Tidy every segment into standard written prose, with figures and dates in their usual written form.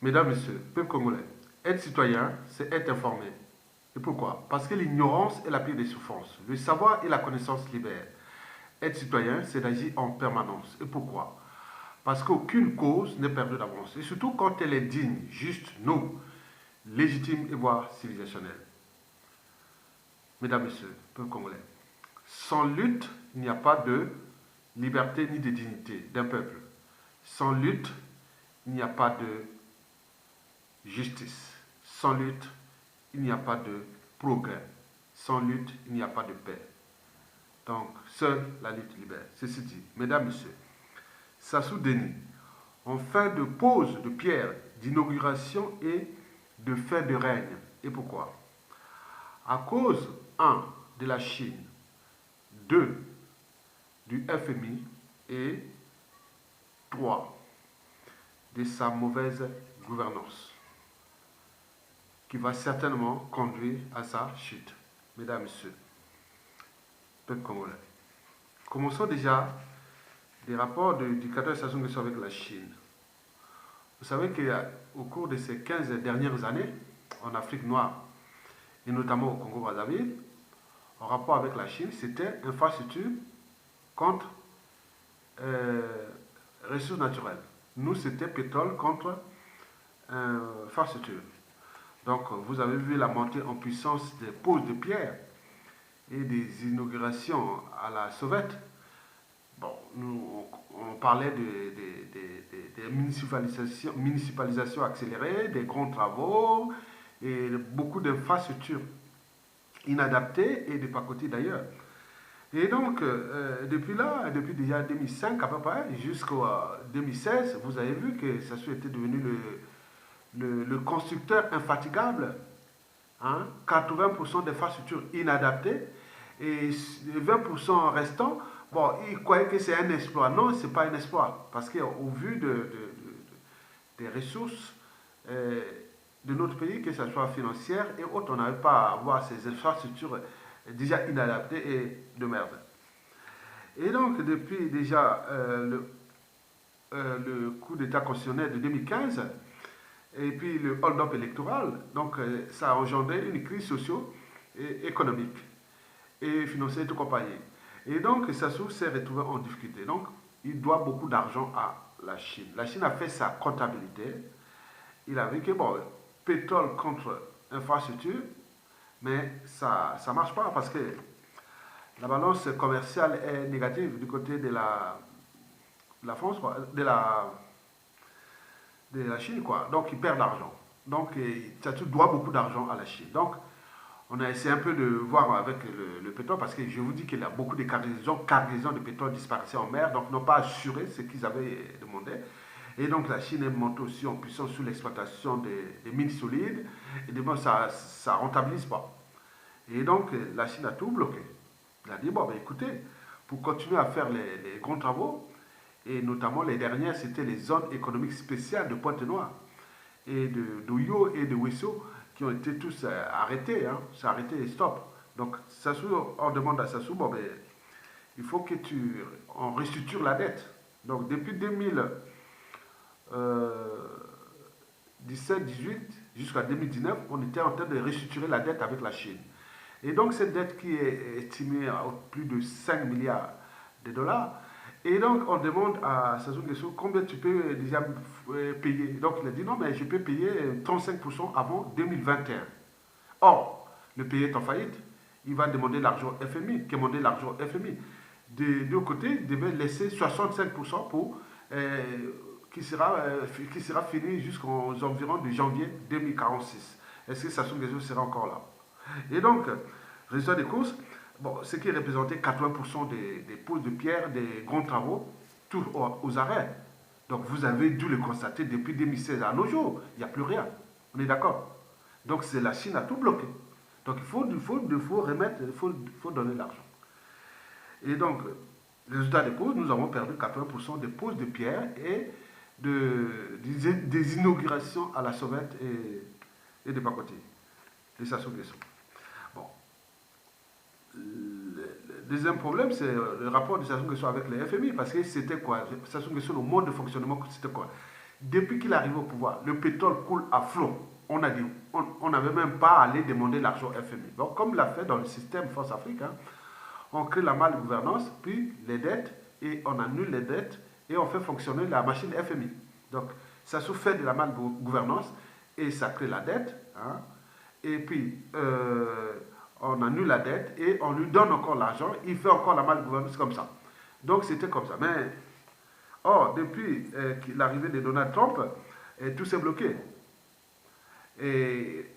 Mesdames, Messieurs, peuple congolais, être citoyen, c'est être informé. Et pourquoi? Parce que l'ignorance est la pire des souffrances. Le savoir et la connaissance libèrent. Être citoyen, c'est d'agir en permanence. Et pourquoi? Parce qu'aucune cause n'est perdue d'avance. Et surtout quand elle est digne, juste, nous, légitime et voire civilisationnelle. Mesdames, Messieurs, peuple congolais, sans lutte, il n'y a pas de liberté ni de dignité d'un peuple. Sans lutte, il n'y a pas de justice. Sans lutte, il n'y a pas de progrès. Sans lutte, il n'y a pas de paix. Donc, seule la lutte libère. Ceci dit, mesdames, messieurs, Sassou Denis, en fin de pose de pierre d'inauguration et de fin de règne. Et pourquoi? À cause, 1. De la Chine, 2. Du FMI et 3. De sa mauvaise gouvernance, qui va certainement conduire à sa chute. Mesdames, Messieurs, peuple congolais. Commençons déjà des rapports du 14 Sassou Nguesso avec la Chine. Vous savez qu'au cours de ces 15 dernières années, en Afrique noire, et notamment au Congo-Brazzaville, en rapport avec la Chine, c'était infrastructure contre ressources naturelles. Nous, c'était pétrole contre infrastructure. Donc, vous avez vu la montée en puissance des poses de pierre et des inaugurations à la sauvette. Bon, nous, on parlait des municipalisations accélérées, des grands travaux et beaucoup d'infrastructures inadaptées et de pacotille d'ailleurs. Et donc, depuis là, depuis déjà 2005 à peu près, jusqu'en 2016, vous avez vu que ça était devenu le constructeur infatigable. Hein, 80% d'infrastructures inadaptées et 20% restants, bon, ils croyaient que c'est un exploit. Non, ce n'est pas un exploit. Parce qu'au vu des ressources de notre pays, que ce soit financière et autres, on n'arrive pas à avoir ces infrastructures déjà inadaptées et de merde. Et donc, depuis déjà le coup d'État constitutionnel de 2015, et puis le hold-up électoral, donc ça a engendré une crise socio-économique et financière et tout compagnie. Et donc Sassou s'est retrouvé en difficulté. Donc il doit beaucoup d'argent à la Chine. La Chine a fait sa comptabilité. Il a vu que bon, pétrole contre infrastructure, mais ça ne marche pas parce que la balance commerciale est négative du côté de la France, de la Chine, quoi. Donc, ils perdent l'argent. Donc, Tchatchou doit beaucoup d'argent à la Chine. Donc, on a essayé un peu de voir avec le pétrole, parce que je vous dis qu'il y a beaucoup de cargaisons de pétrole disparaissaient en mer, donc n'ont pas assuré ce qu'ils avaient demandé. Et donc, la Chine est montée aussi en puissance sous l'exploitation des mines solides, et donc ça ne rentabilise pas. Et donc, la Chine a tout bloqué. Elle a dit, bon, ben, écoutez, pour continuer à faire les grands travaux, et notamment les dernières, c'était les zones économiques spéciales de Pointe-Noire et de d'Oyo et de Wesso qui ont été tous arrêtés. Hein. C'est arrêté et stop. Donc, Sassou, on demande à Sassou, bon, ben, il faut que on restructure la dette. Donc, depuis 2017-18 jusqu'à 2019, on était en train de restructurer la dette avec la Chine. Et donc, cette dette qui est estimée à plus de 5 milliards de dollars, et donc, on demande à Sassou Nguesso combien tu peux déjà payer. Donc, il a dit non, mais je peux payer 35% avant 2021. Or, le pays est en faillite. Il va demander l'argent FMI, demander l'argent FMI. De deux côtés, il devait laisser 65% pour, qui sera fini jusqu'aux environs de janvier 2046. Est-ce que Sassou Nguesso sera encore là? Et donc, résultat des courses, bon, ce qui représentait 80% des poses de pierre, des grands travaux, tous aux arrêts. Donc vous avez dû le constater depuis 2016 à nos jours. Il n'y a plus rien. On est d'accord? Donc c'est la Chine a tout bloqué. Donc il faut remettre, il faut donner l'argent. Et donc, résultat des courses, nous avons perdu 80% des poses de pierre et des inaugurations à la sauvette et des pacotiers. Et ça sauve les sous. Bon. Le deuxième problème, c'est le rapport de Sassou Nguesso avec le FMI, parce que c'était quoi? Sassou Nguesso, le mode de fonctionnement, c'était quoi? Depuis qu'il arrive au pouvoir, le pétrole coule à flot. On n'avait même pas à aller demander l'argent FMI. Donc, comme il l'a fait dans le système Force Afrique, hein, on crée la malgouvernance, puis les dettes, et on annule les dettes, et on fait fonctionner la machine FMI. Donc, ça se fait de la malgouvernance, et ça crée la dette, hein, et puis on annule la dette, et on lui donne encore l'argent, il fait encore la malgouvernance comme ça. Donc, c'était comme ça. Mais, or, depuis l'arrivée de Donald Trump, tout s'est bloqué. Et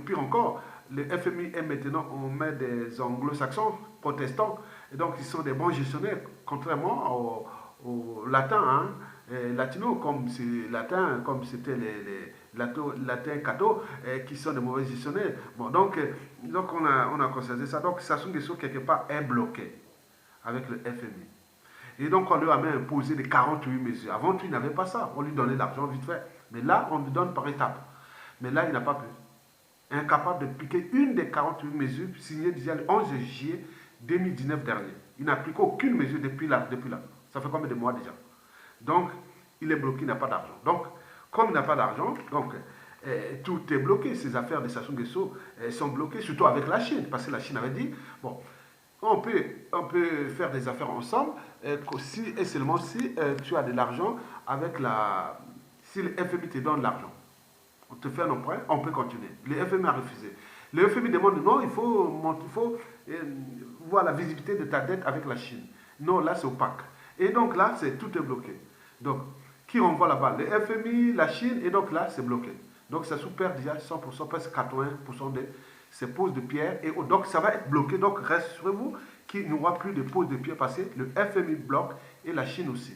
pire encore, le FMI est maintenant, on met des anglo-saxons protestants, et donc ils sont des bons gestionnaires, contrairement aux latins, hein, latinos, comme c'était les latins catho, qui sont des mauvais gestionnaires. Bon, donc on a constaté ça. Donc Sassou Nguesso, quelque part, est bloqué avec le FMI. Et donc on lui a même imposé les 48 mesures. Avant, il n'avait pas ça. On lui donnait l'argent vite fait. Mais là, on lui donne par étapes. Mais là, il n'a pas pu. Incapable de piquer une des 48 mesures signées déjà le 11 juillet 2019 dernier. Il n'a appliqué aucune mesure depuis là. Ça fait combien de mois déjà? Donc, il est bloqué, il n'a pas d'argent. Donc, comme il n'a pas d'argent, donc tout est bloqué. Ces affaires de Sassou Nguesso sont bloquées, surtout avec la Chine. Parce que la Chine avait dit, bon, on peut faire des affaires ensemble, si et seulement si tu as de l'argent avec la... Si le FMI te donne l'argent. On te fait un emprunt, on peut continuer. Le FMI a refusé. Le FMI demande, non, il faut voir la visibilité de ta dette avec la Chine. Non, là, c'est opaque. Et donc là, tout est bloqué. Donc, qui renvoie la balle? Le FMI, la Chine, et donc là, c'est bloqué. Donc, ça perd déjà 100%, presque 80% de ces poses de pierre. Et donc, ça va être bloqué. Donc, rassurez-vous qu'il n'y aura plus de poses de pierre parce que le FMI bloque et la Chine aussi.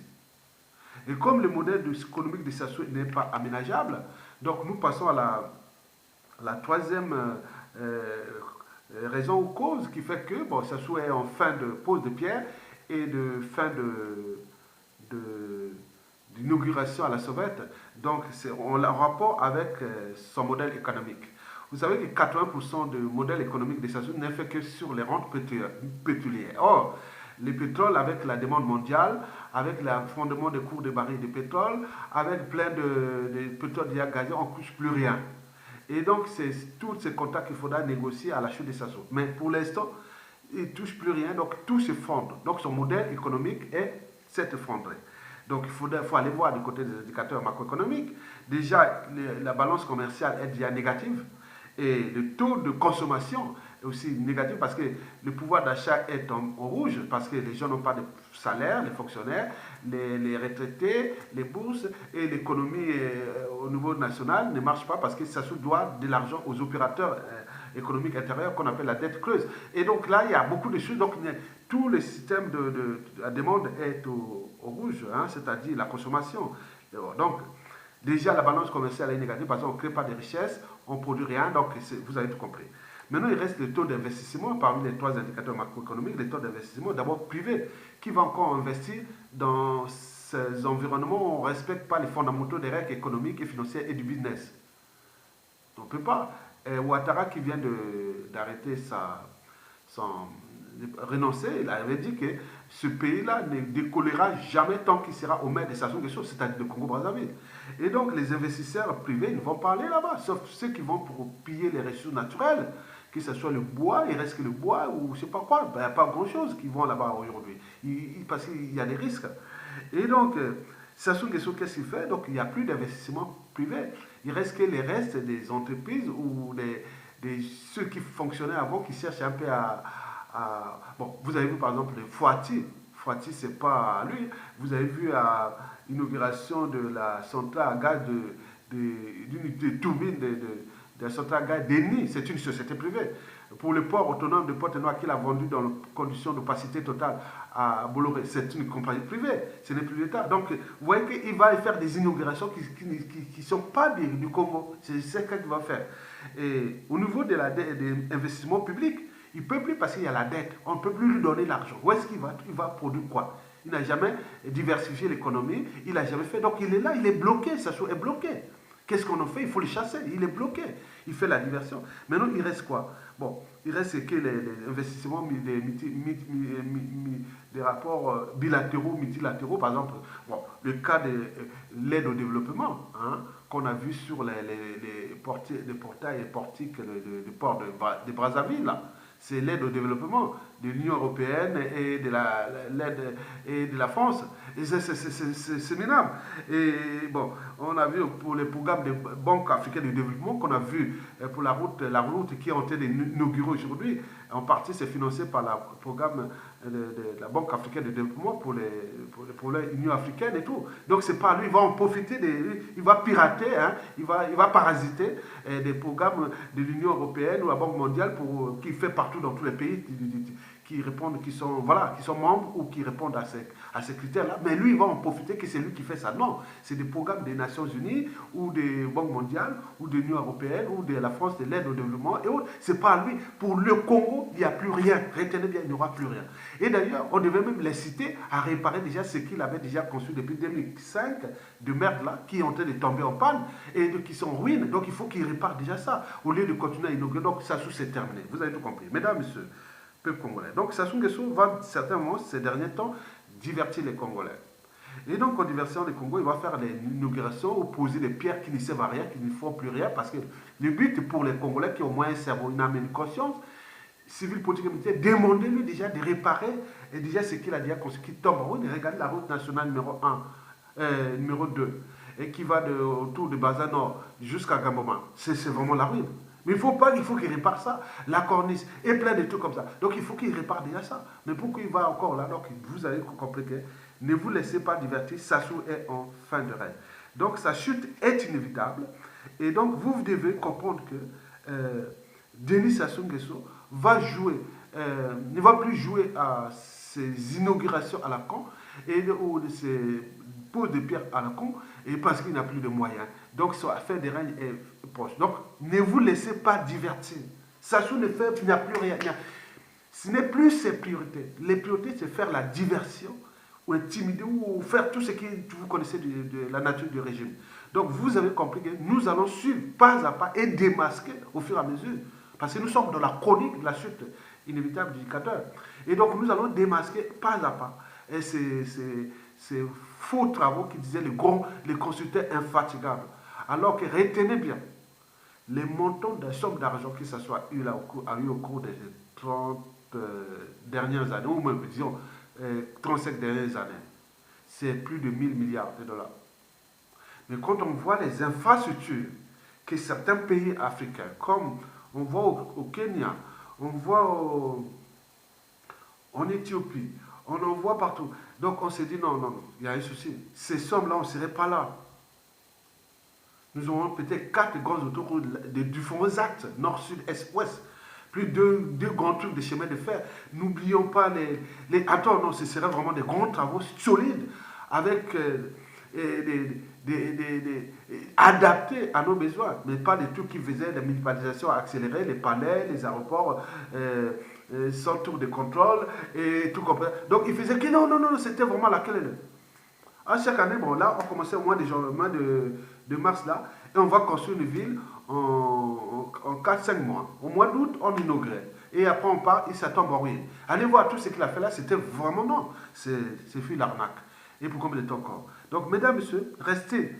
Et comme le modèle économique de Sassou n'est pas aménageable, donc nous passons à la troisième raison ou cause qui fait que bon, Sassou est en fin de pose de pierre et de fin d'inauguration à la Sauvette. Donc on l'a en rapport avec son modèle économique. Vous savez que 80% du modèle économique de Sassou n'est fait que sur les rentes pétrolières. Or, le pétrole, avec la demande mondiale, avec l'effondrement des cours des barils de pétrole, avec plein de pétrole déjà gazé, on ne touche plus rien. Et donc, c'est tous ces contacts qu'il faudra négocier à la chute de Sassou. Mais pour l'instant, il ne touche plus rien, donc tout s'effondre. Donc, son modèle économique s'est effondré. Donc, il faut aller voir du côté des indicateurs macroéconomiques. Déjà, la balance commerciale est déjà négative. Et le taux de consommation est aussi négatif parce que le pouvoir d'achat est en rouge, parce que les gens n'ont pas de salaire, les fonctionnaires, les retraités, les bourses, et l'économie au niveau national ne marche pas parce que ça se doit de l'argent aux opérateurs économiques intérieurs qu'on appelle la dette creuse. Et donc là, il y a beaucoup de choses. Donc tout le système de la demande est au rouge, hein, c'est-à-dire la consommation. Donc, déjà, la balance commerciale est négative parce qu'on ne crée pas de richesse, on ne produit rien, donc vous avez tout compris. Maintenant, il reste le taux d'investissement parmi les trois indicateurs macroéconomiques, le taux d'investissement d'abord privé. Qui va encore investir dans ces environnements où on ne respecte pas les fondamentaux des règles économiques et financières et du business? On ne peut pas. Ouattara qui vient d'arrêter renoncer, il avait dit que ce pays-là ne décollera jamais tant qu'il sera au maire de Sassou Nguesso, c'est-à-dire de Congo-Brazzaville. Et donc les investisseurs privés ne vont pas aller là-bas, sauf ceux qui vont pour piller les ressources naturelles, que ce soit le bois, il reste que le bois ou je ne sais pas quoi, il n'y a pas grand-chose qui vont là-bas aujourd'hui, parce qu'il y a des risques. Et donc, Sassou Nguesso, qu'est-ce qu'il fait? Donc il n'y a plus d'investissement privé. Il reste que les restes des entreprises ou ceux qui fonctionnaient avant, qui cherchent un peu bon, vous avez vu par exemple les Fouati. Fouati, c'est pas lui. Vous avez vu à l'inauguration de la centrale à gaz de turbine de la centrale à gaz d'Eni. C'est une société privée. Pour le port autonome de Pointe-Noire qu'il a vendu dans les conditions d'opacité totale à Bolloré, c'est une compagnie privée. Ce n'est plus l'État. Donc, vous voyez qu'il va faire des inaugurations qui ne sont pas du Congo. C'est ce qu'il va faire. Et au niveau de l'investissement public, il ne peut plus parce qu'il y a la dette. On ne peut plus lui donner l'argent. Où est-ce qu'il va? Il va produire quoi? Il n'a jamais diversifié l'économie. Il n'a jamais fait. Donc il est là, il est bloqué. Sassou est bloqué. Qu'est-ce qu'on en fait? Il faut le chasser. Il est bloqué. Il fait la diversion. Maintenant, il reste quoi? Bon, il reste que les investissements des rapports bilatéraux, multilatéraux. Par exemple, bon, le cas de l'aide au développement, hein, qu'on a vu sur les portails et portiques du port de Brazzaville, là. C'est l'aide au développement de l'Union européenne et de l'aide et de la France. Et c'est minable. Et bon, on a vu pour les programmes des banques africaines de développement qu'on a vu pour la route qui est en train d'inaugurer aujourd'hui. En partie, c'est financé par le programme de la Banque africaine de développement pour l'Union africaine et tout. Donc, c'est pas lui, il va en profiter, il va pirater, hein, il va parasiter des programmes de l'Union européenne ou la Banque mondiale qui fait partout dans tous les pays qui répondent, qui sont membres ou qui répondent à ces critères-là. Mais lui, il va en profiter que c'est lui qui fait ça. Non, c'est des programmes des Nations Unies ou des banques mondiales ou de l'Union européenne ou de la France, de l'aide au développement et autres. C'est pas lui. Pour le Congo, il n'y a plus rien. Retenez bien, il n'y aura plus rien. Et d'ailleurs, on devait même les citer à réparer déjà ce qu'il avait déjà conçu depuis 2005 de merde là, qui est en train de tomber en panne et qui sont en ruine. Donc il faut qu'ils réparent déjà ça au lieu de continuer à inaugurer. Donc ça, c'est terminé. Vous avez tout compris. Mesdames, messieurs, peuple congolais. Donc Sassou Nguesso va certainement, ces derniers temps, divertir les Congolais. Et donc, en divertissant les Congolais, il va faire l'inaugurations ou poser des pierres qui ne servent à rien, qui ne font plus rien, parce que le but pour les Congolais qui ont au moins un cerveau, une âme et une conscience, civil, politique et militaire, demandez-lui déjà de réparer et déjà ce qu'il a déjà construit, qui tombe en ruine. Regardez la route nationale numéro 1, numéro 2, et qui va autour de Baza Nord jusqu'à Gamboma. C'est vraiment la ruine. Mais il faut qu'il répare ça. La corniche et plein de trucs comme ça. Donc il faut qu'il répare déjà ça. Mais pourquoi il va encore là? Donc vous allez compliquer. Ne vous laissez pas divertir. Sassou est en fin de règne. Donc sa chute est inévitable. Et donc vous devez comprendre que Denis Sassou Nguesso va jouer, ne va plus jouer à ses inaugurations à la con ou de ses pose de pierre à la con et parce qu'il n'a plus de moyens. Donc sa fin de règne est proche. Donc ne vous laissez pas divertir. Sassou il n'a plus rien. Ce n'est plus ses priorités. Les priorités, c'est faire la diversion ou intimider ou faire tout ce que vous connaissez de la nature du régime. Donc vous avez compris que nous allons suivre pas à pas et démasquer au fur et à mesure. Parce que nous sommes dans la chronique de la chute inévitable du dictateur. Et donc nous allons démasquer pas à pas. Et ces faux travaux qui disaient les consultants infatigables. Alors que retenez bien, les montants de sommes d'argent que ce soit eu au cours des 30 dernières années, ou même disons 35 dernières années, c'est plus de 1000 milliards de dollars. Mais quand on voit les infrastructures que certains pays africains, comme on voit au Kenya, on voit en Éthiopie, on en voit partout. Donc on s'est dit non, il y a un souci. Ces sommes-là, on ne serait pas là. Nous aurons peut-être 4 grands autoroutes de différents axes, nord, sud, est, ouest. Plus de deux grands trucs de chemin de fer. N'oublions pas attends, non, ce serait vraiment des grands travaux solides avec adaptés à nos besoins, mais pas des trucs qui faisaient la municipalisation accélérée, les palais, les aéroports sans tour de contrôle et tout comme ça. Donc il faisait que non, c'était vraiment laquelle. À chaque année, bon là, on commençait au mois de mars là, et on va construire une ville en 4-5 mois. Au mois d'août, on inaugurait. Et après, on part et ça tombe en ruine. Allez voir tout ce qu'il a fait là, c'était vraiment non. C'est fait l'arnaque. Et pour combien de temps encore? Donc, mesdames, messieurs, restez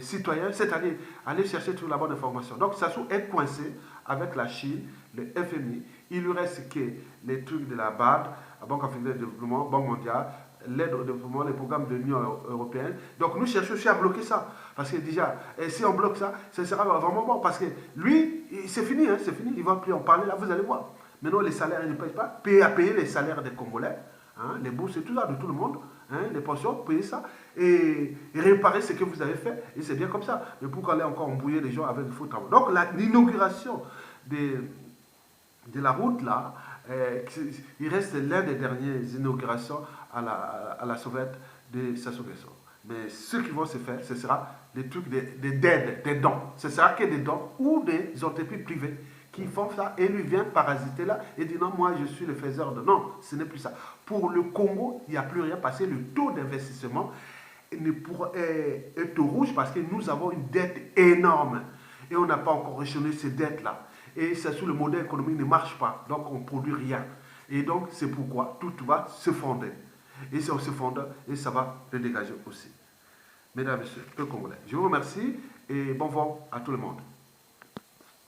citoyens cette année. Allez chercher toute la bonne information. Donc, Sassou est coincé avec la Chine, le FMI. Il lui reste que les trucs de la BAD, la Banque africaine de développement, Banque mondiale, l'aide au développement, les programmes de l'Union européenne. Donc nous cherchons aussi à bloquer ça. Parce que déjà, si on bloque ça, ce sera vraiment bon. Parce que lui, c'est fini, c'est fini. Il ne va plus en parler, là, vous allez voir. Maintenant, les salaires, ils ne payent pas. Payer les salaires des Congolais, les bourses et tout ça, de tout le monde, les pensions, payer ça. Et réparer ce que vous avez fait. Et c'est bien comme ça. Mais pourquoi aller encore embrouiller les gens avec des faux travaux? Donc l'inauguration de la route, là, il reste l'un des dernières inaugurations à la sauvette de Sassou Nguesso. Mais ce qui vont se faire, ce sera des trucs des dons. Ce sera que des dons ou des entreprises privées qui font ça et lui vient parasiter là et dit non, moi je suis le faiseur de... Non, ce n'est plus ça. Pour le Congo, il n'y a plus rien passé. Le taux d'investissement est au rouge parce que nous avons une dette énorme et on n'a pas encore reçu ces dettes-là. Et c'est sur le modèle économique ne marche pas, donc on ne produit rien. Et donc c'est pourquoi tout va se fonder. Et c'est en se fondant et ça va le dégager aussi. Mesdames et messieurs, peu congolais, je vous remercie et bon vent à tout le monde.